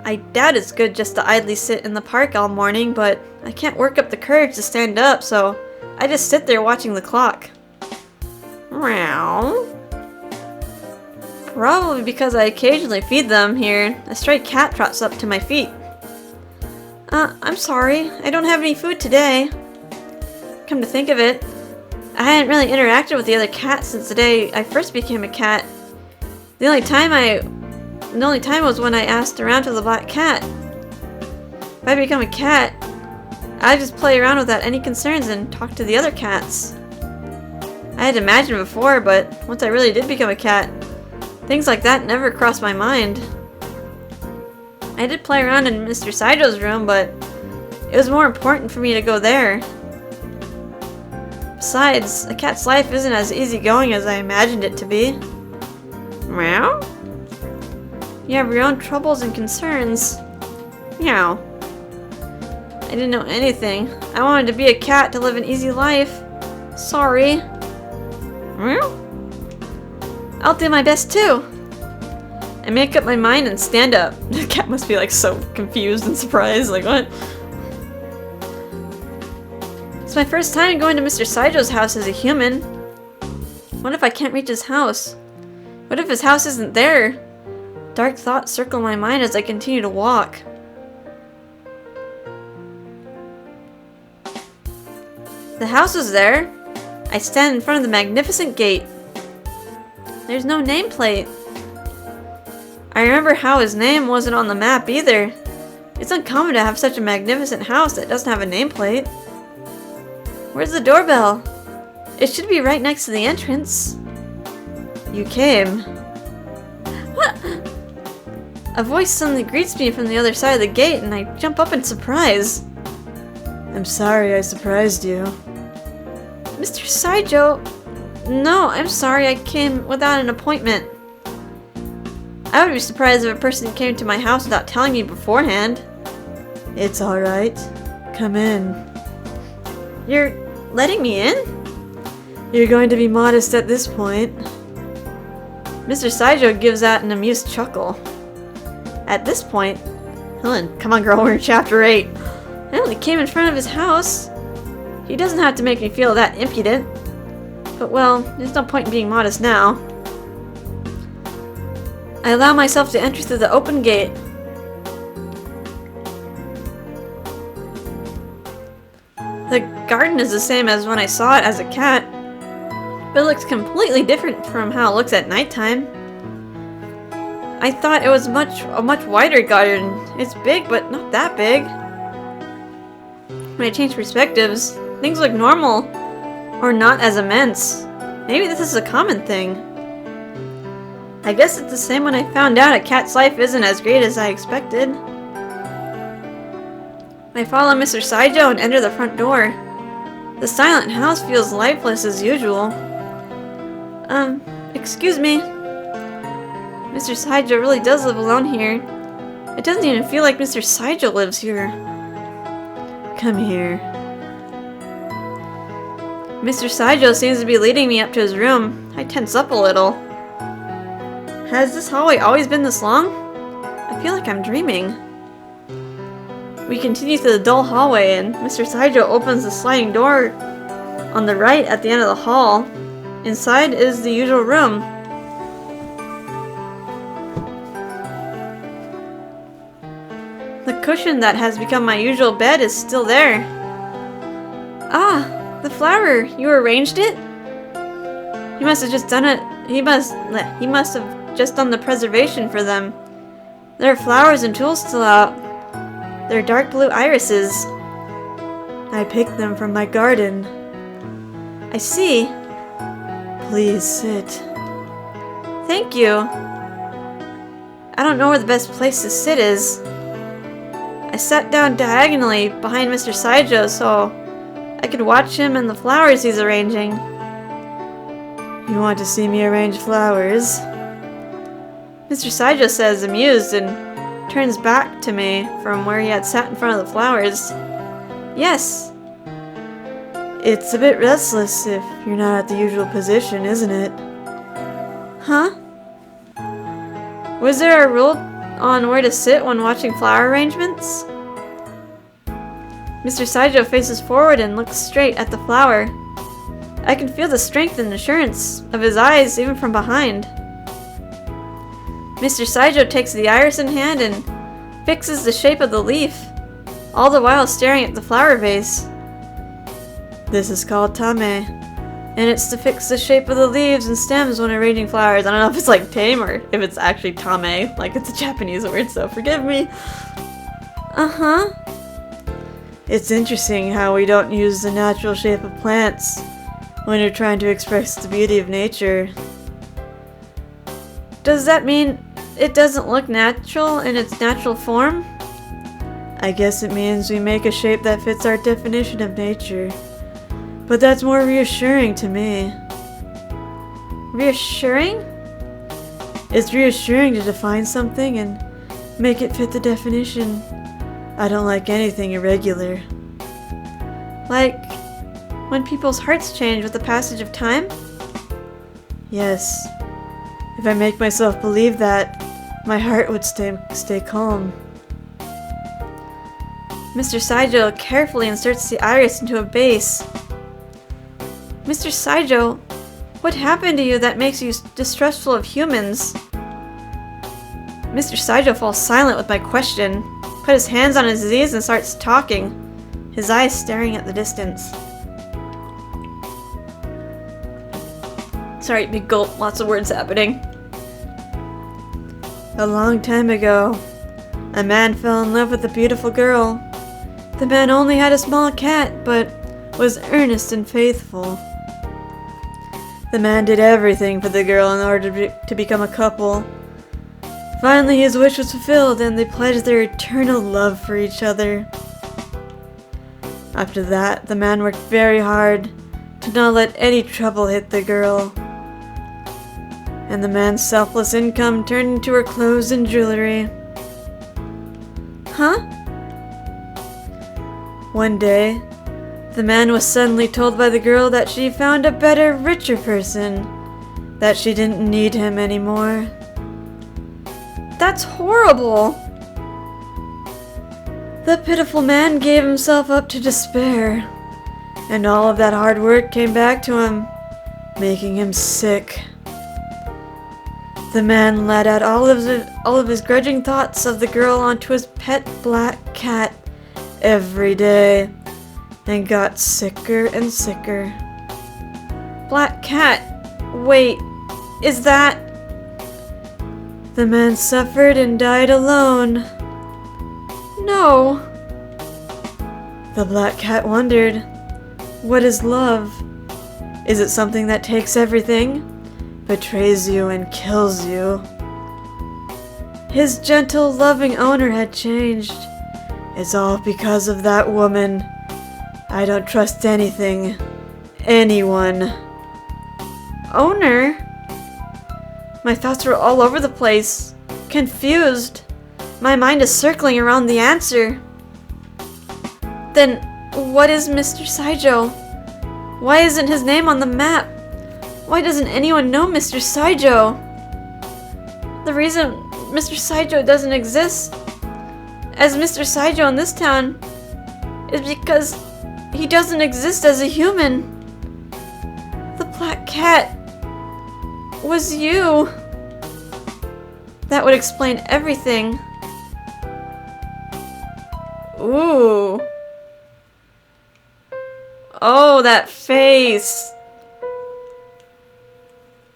I doubt it's good just to idly sit in the park all morning, but I can't work up the courage to stand up, so I just sit there watching the clock. Meow. Probably because I occasionally feed them here, a stray cat trots up to my feet. I'm sorry, I don't have any food today. Come to think of it, I hadn't really interacted with the other cats since the day I first became a cat. The only time was when I asked around to the black cat. If I become a cat, I just play around without any concerns and talk to the other cats. I had imagined before, but once I really did become a cat, things like that never crossed my mind. I did play around in Mr. Saijo's room, but it was more important for me to go there. Besides, a cat's life isn't as easygoing as I imagined it to be. Meow? You have your own troubles and concerns. Meow. I didn't know anything. I wanted to be a cat to live an easy life. Sorry. Meow? I'll do my best too. I make up my mind and stand up. The cat must be like so confused and surprised, like what? It's my first time going to Mr. Saijo's house as a human. What if I can't reach his house? What if his house isn't there? Dark thoughts circle my mind as I continue to walk. The house is there. I stand in front of the magnificent gate. There's no nameplate. I remember how his name wasn't on the map either. It's uncommon to have such a magnificent house that doesn't have a nameplate. Where's the doorbell? It should be right next to the entrance. You came. What? A voice suddenly greets me from the other side of the gate and I jump up in surprise. I'm sorry I surprised you. Mr. Saijo? No, I'm sorry I came without an appointment. I would be surprised if a person came to my house without telling me beforehand. It's alright. Come in. You're letting me in? You're going to be modest at this point. Mr. Saijo gives out an amused chuckle. At this point? Helen, come on girl, we're in chapter 8. I only came in front of his house. He doesn't have to make me feel that impudent. But well, there's no point in being modest now. I allow myself to enter through the open gate. The garden is the same as when I saw it as a cat, but it looks completely different from how it looks at nighttime. I thought it was a much wider garden. It's big, but not that big. When I change perspectives, things look normal, or not as immense. Maybe this is a common thing. I guess it's the same when I found out a cat's life isn't as great as I expected. I follow Mr. Saijo and enter the front door. The silent house feels lifeless as usual. Excuse me. Mr. Saijo really does live alone here. It doesn't even feel like Mr. Saijo lives here. Come here. Mr. Saijo seems to be leading me up to his room. I tense up a little. Has this hallway always been this long? I feel like I'm dreaming. We continue through the dull hallway and Mr. Saijo opens the sliding door on the right at the end of the hall. Inside is the usual room. The cushion that has become my usual bed is still there. Ah, the flower. You arranged it? He must have just done it. He must have just done the preservation for them. There are flowers and tools still out. They're dark blue irises. I picked them from my garden. I see. Please sit. Thank you. I don't know where the best place to sit is. I sat down diagonally behind Mr. Saijo so I could watch him and the flowers he's arranging. You want to see me arrange flowers? Mr. Saijo says, amused, and turns back to me from where he had sat in front of the flowers. Yes. It's a bit restless if you're not at the usual position, isn't it? Huh? Was there a rule on where to sit when watching flower arrangements? Mr. Saijo faces forward and looks straight at the flower. I can feel the strength and assurance of his eyes even from behind. Mr. Saijo takes the iris in hand and fixes the shape of the leaf, all the while staring at the flower vase. This is called tame, and it's to fix the shape of the leaves and stems when arranging flowers. I don't know if it's like tame or if it's actually tame, like it's a Japanese word, so forgive me. Uh-huh. It's interesting how we don't use the natural shape of plants when you're trying to express the beauty of nature. Does that mean it doesn't look natural in its natural form? I guess it means we make a shape that fits our definition of nature. But that's more reassuring to me. Reassuring? It's reassuring to define something and make it fit the definition. I don't like anything irregular. Like when people's hearts change with the passage of time? Yes. If I make myself believe that, my heart would stay calm. Mr. Saijo carefully inserts the iris into a vase. Mr. Saijo, what happened to you that makes you distrustful of humans? Mr. Saijo falls silent with my question, put his hands on his knees and starts talking, his eyes staring at the distance. Sorry, big gulp, lots of words happening. A long time ago, a man fell in love with a beautiful girl. The man only had a small cat, but was earnest and faithful. The man did everything for the girl in order to become a couple. Finally, his wish was fulfilled, and they pledged their eternal love for each other. After that, the man worked very hard to not let any trouble hit the girl. And the man's selfless income turned into her clothes and jewelry. Huh? One day, the man was suddenly told by the girl that she found a better, richer person, that she didn't need him anymore. That's horrible! The pitiful man gave himself up to despair, and all of that hard work came back to him, making him sick. The man let out all of his grudging thoughts of the girl onto his pet black cat every day, and got sicker and sicker. Black cat? Wait, is that... The man suffered and died alone. No. The black cat wondered, what is love? Is it something that takes everything, betrays you, and kills you? His gentle, loving owner had changed. It's all because of that woman. I don't trust anything, anyone. Owner? My thoughts were all over the place, confused. My mind is circling around the answer. Then, what is Mr. Saijo? Why isn't his name on the map? Why doesn't anyone know Mr. Saijo? The reason Mr. Saijo doesn't exist as Mr. Saijo in this town is because he doesn't exist as a human. The black cat was you. That would explain everything. Ooh. Oh, that face.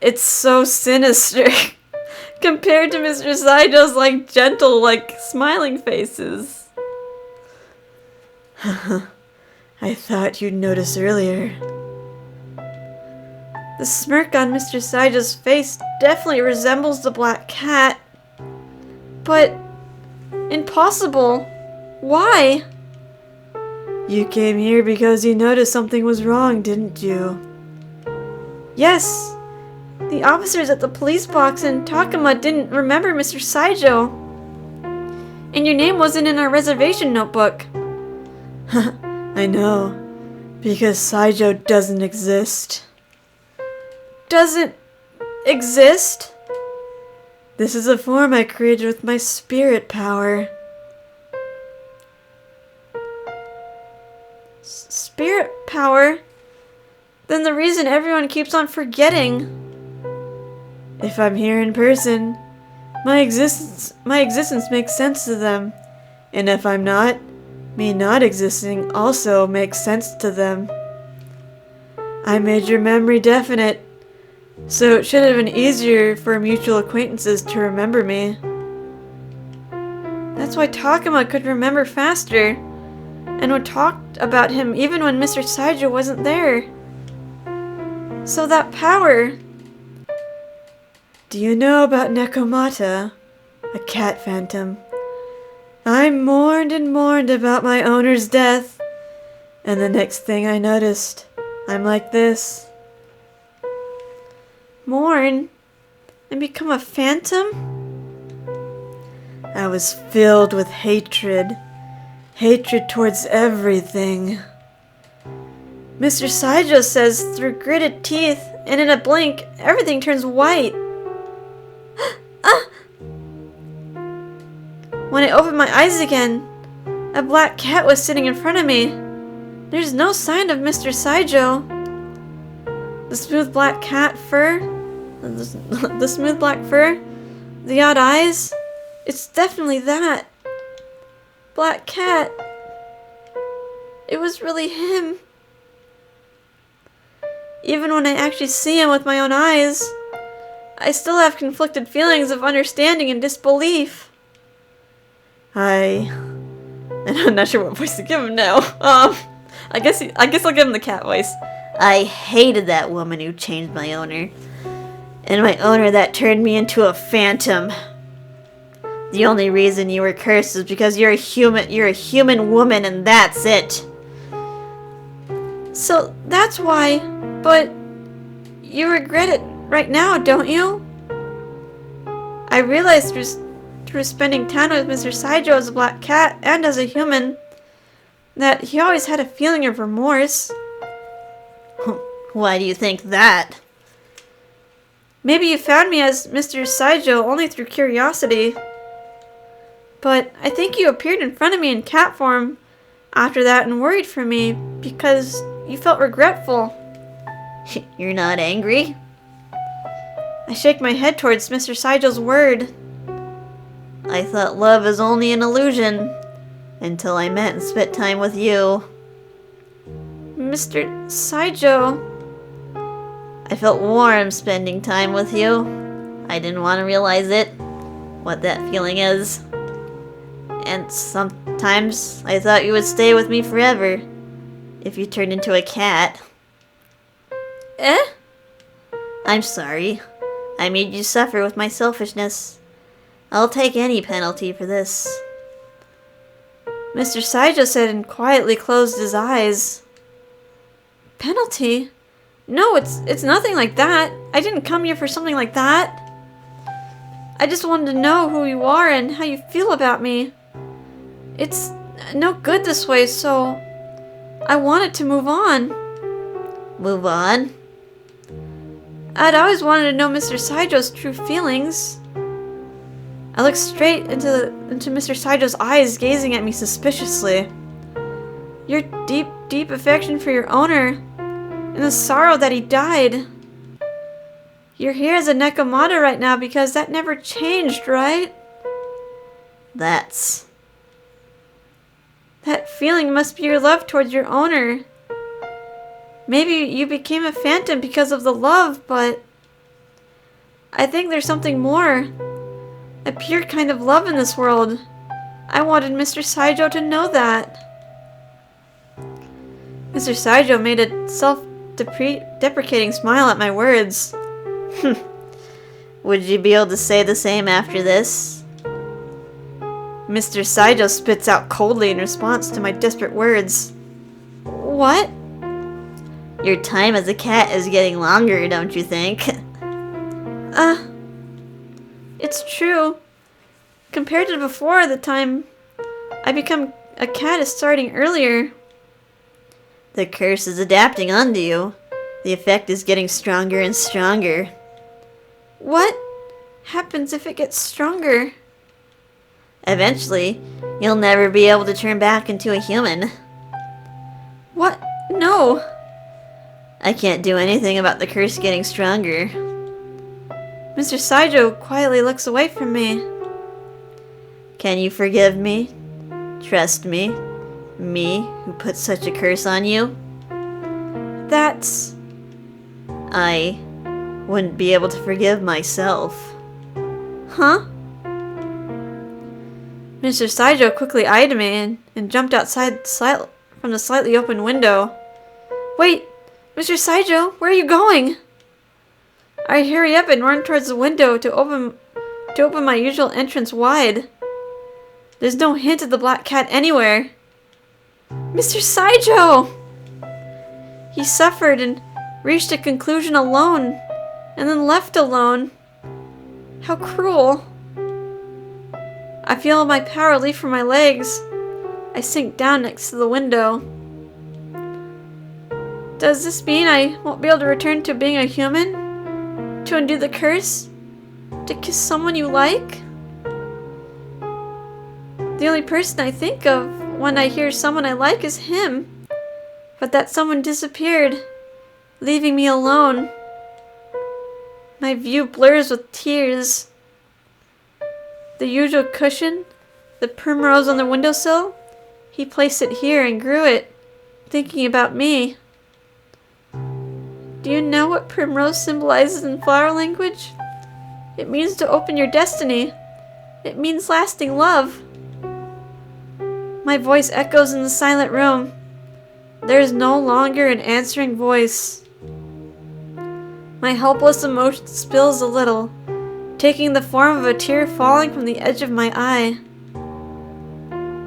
It's so sinister compared to Mr. Saijo's like gentle, like smiling faces. I thought you'd notice earlier. The smirk on Mr. Saijo's face definitely resembles the black cat. But impossible. Why? You came here because you noticed something was wrong, didn't you? Yes. The officers at the police box in Takuma didn't remember Mr. Saijo. And your name wasn't in our reservation notebook. I know. Because Saijo doesn't exist. Doesn't exist? This is a form I created with my spirit power. Spirit power? Then the reason everyone keeps on forgetting. If I'm here in person, my existence makes sense to them. And if I'm not, me not existing also makes sense to them. I made your memory definite, so it should have been easier for mutual acquaintances to remember me. That's why Takuma could remember faster, and would talk about him even when Mr. Saijo wasn't there. So that power... Do you know about Nekomata, a cat phantom? I mourned and mourned about my owner's death, and the next thing I noticed, I'm like this. Mourn? And become a phantom? I was filled with hatred. Hatred towards everything. Mr. Saijo says through gritted teeth and in a blink, everything turns white. When I opened my eyes again, a black cat was sitting in front of me. There's no sign of Mr. Saijo. The smooth black cat fur, the smooth black fur, the odd eyes, it's definitely that. Black cat. It was really him. Even when I actually see him with my own eyes, I still have conflicted feelings of understanding and disbelief. And I'm not sure what voice to give him now. I guess I'll give him the cat voice. I hated that woman who changed my owner. And my owner that turned me into a phantom. The only reason you were cursed is because you're a human woman, and that's it. So that's why, but you regret it right now, don't you? I realized through spending time with Mr. Saijo as a black cat and as a human that he always had a feeling of remorse. Why do you think that? Maybe you found me as Mr. Saijo only through curiosity. But I think you appeared in front of me in cat form after that and worried for me because you felt regretful. You're not angry? I shake my head towards Mr. Saijo's word. I thought love is only an illusion until I met and spent time with you. Mr. Saijo... I felt warm spending time with you. I didn't want to realize it, what that feeling is. And sometimes I thought you would stay with me forever if you turned into a cat. Eh? I'm sorry. I made you suffer with my selfishness. I'll take any penalty for this. Mr. Saijo said and quietly closed his eyes. Penalty? No, it's nothing like that. I didn't come here for something like that. I just wanted to know who you are and how you feel about me. It's no good this way, so I wanted to move on. Move on? I'd always wanted to know Mr. Saijo's true feelings. I looked straight into Mr. Saijo's eyes, gazing at me suspiciously. Your deep affection for your owner, and the sorrow that he died. You're here as a Nekomata right now because that never changed, right? That feeling must be your love towards your owner. Maybe you became a phantom because of the love, but I think there's something more. A pure kind of love in this world. I wanted Mr. Saijo to know that. Mr. Saijo made a self-deprecating smile at my words. Would you be able to say the same after this? Mr. Saijo spits out coldly in response to my desperate words. What? Your time as a cat is getting longer, don't you think? It's true. Compared to before, the time I become a cat is starting earlier. The curse is adapting onto you. The effect is getting stronger and stronger. What? happens if it gets stronger? Eventually, you'll never be able to turn back into a human. What? No! I can't do anything about the curse getting stronger. Mr. Saijo quietly looks away from me. Can you forgive me? Trust me? Me, who put such a curse on you? That's... I wouldn't be able to forgive myself. Huh? Mr. Saijo quickly eyed me and jumped outside from the slightly open window. Wait! Mr. Saijo, where are you going? I hurry up and run towards the window to open my usual entrance wide. There's no hint of the black cat anywhere. Mr. Saijo! He suffered and reached a conclusion alone, and then left alone. How cruel. I feel my power leave from my legs. I sink down next to the window. Does this mean I won't be able to return to being a human? To undo the curse? To kiss someone you like? The only person I think of when I hear someone I like is him. But that someone disappeared, leaving me alone. My view blurs with tears. The usual cushion, the primrose on the windowsill, he placed it here and grew it, thinking about me. Do you know what primrose symbolizes in flower language? It means to open your destiny. It means lasting love. My voice echoes in the silent room. There is no longer an answering voice. My helpless emotion spills a little, taking the form of a tear falling from the edge of my eye.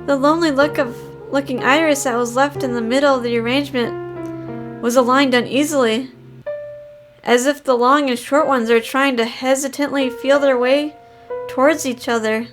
The lonely looking iris that was left in the middle of the arrangement was aligned uneasily, as if the long and short ones are trying to hesitantly feel their way towards each other.